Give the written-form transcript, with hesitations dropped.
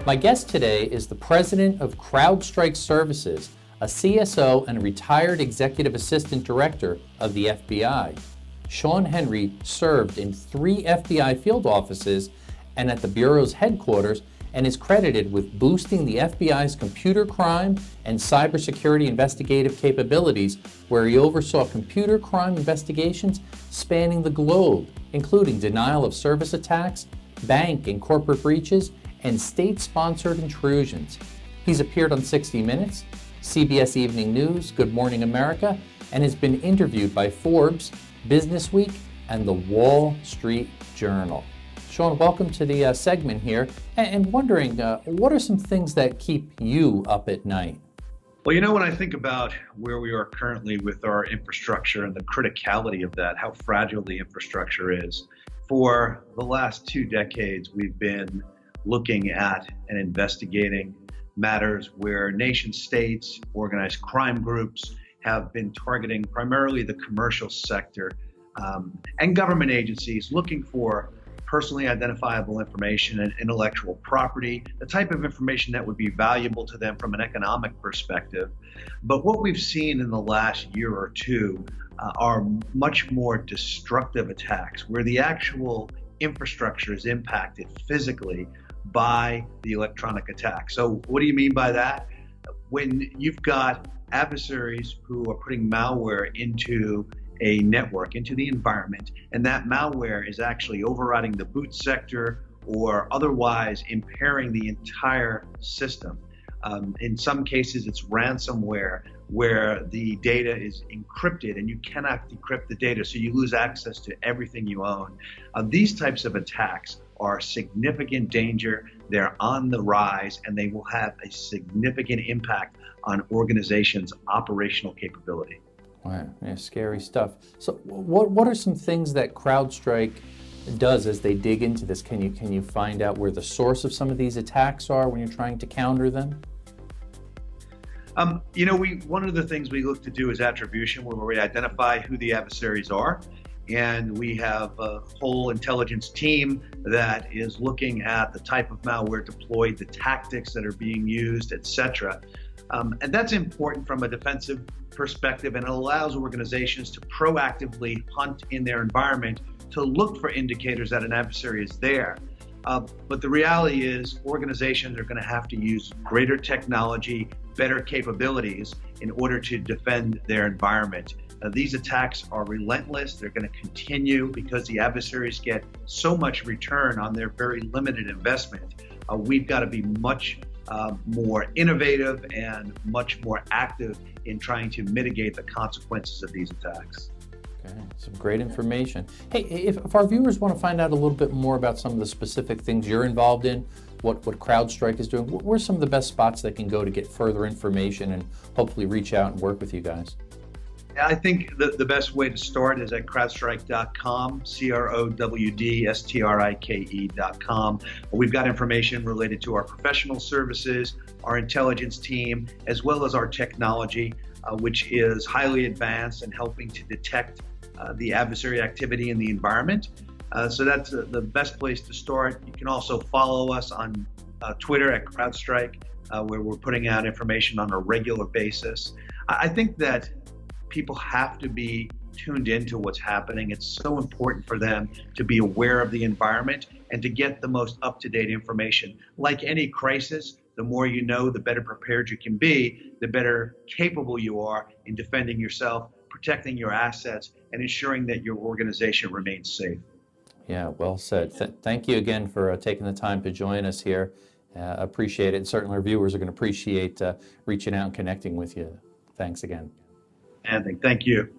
My guest today is the president of CrowdStrike Services, a CSO and retired executive assistant director of the FBI. Shawn Henry served in 3 FBI field offices and at the Bureau's headquarters, and is credited with boosting the FBI's computer crime and cybersecurity investigative capabilities, where he oversaw computer crime investigations spanning the globe, including denial of service attacks, bank and corporate breaches, and state-sponsored intrusions. He's appeared on 60 Minutes, CBS Evening News, Good Morning America, and has been interviewed by Forbes, Business Week, and the Wall Street Journal. Shawn, welcome to the segment here, and wondering, what are some things that keep you up at night? Well, you know, when I think about where we are currently with our infrastructure and the criticality of that, how fragile the infrastructure is, for the last 2 decades, we've been looking at and investigating matters where nation states, organized crime groups have been targeting primarily the commercial sector and government agencies, looking for personally identifiable information and intellectual property, the type of information that would be valuable to them from an economic perspective. But what we've seen in the last year or two are much more destructive attacks, where the actual infrastructure is impacted physically by the electronic attack. So what do you mean by that? When you've got adversaries who are putting malware into a network, into the environment, and that malware is actually overriding the boot sector or otherwise impairing the entire system. In some cases, it's ransomware, where the data is encrypted and you cannot decrypt the data, so you lose access to everything you own. These types of attacks are significant danger. They're on the rise, and they will have a significant impact on organizations' operational capability. Wow, yeah, scary stuff. So what are some things that CrowdStrike does as they dig into this? Can you find out where the source of some of these attacks are when you're trying to counter them? You know, one of the things we look to do is attribution, where we identify who the adversaries are. And we have a whole intelligence team that is looking at the type of malware deployed, the tactics that are being used, etc. And that's important from a defensive perspective, and it allows organizations to proactively hunt in their environment to look for indicators that an adversary is there. But the reality is organizations are going to have to use greater technology, better capabilities in order to defend their environment. These attacks are relentless. They're going to continue because the adversaries get so much return on their very limited investment. We've got to be much more innovative and much more active in trying to mitigate the consequences of these attacks. Okay, some great information. Hey, if our viewers want to find out a little bit more about some of the specific things you're involved in, what CrowdStrike is doing, where's some of the best spots they can go to get further information and hopefully reach out and work with you guys? I think the best way to start is at crowdstrike.com, CROWDSTRIKE.com. We've got information related to our professional services, our intelligence team, as well as our technology, which is highly advanced and helping to detect the adversary activity in the environment. So that's the best place to start. You can also follow us on Twitter at CrowdStrike, where we're putting out information on a regular basis. I think that people have to be tuned into what's happening. It's so important for them to be aware of the environment and to get the most up-to-date information. Like any crisis, the more you know, the better prepared you can be, the better capable you are in defending yourself, protecting your assets, and ensuring that your organization remains safe. Yeah, well said. Thank you again for taking the time to join us here. Appreciate it. And certainly our viewers are going to appreciate reaching out and connecting with you. Thanks again. Anthony, thank you.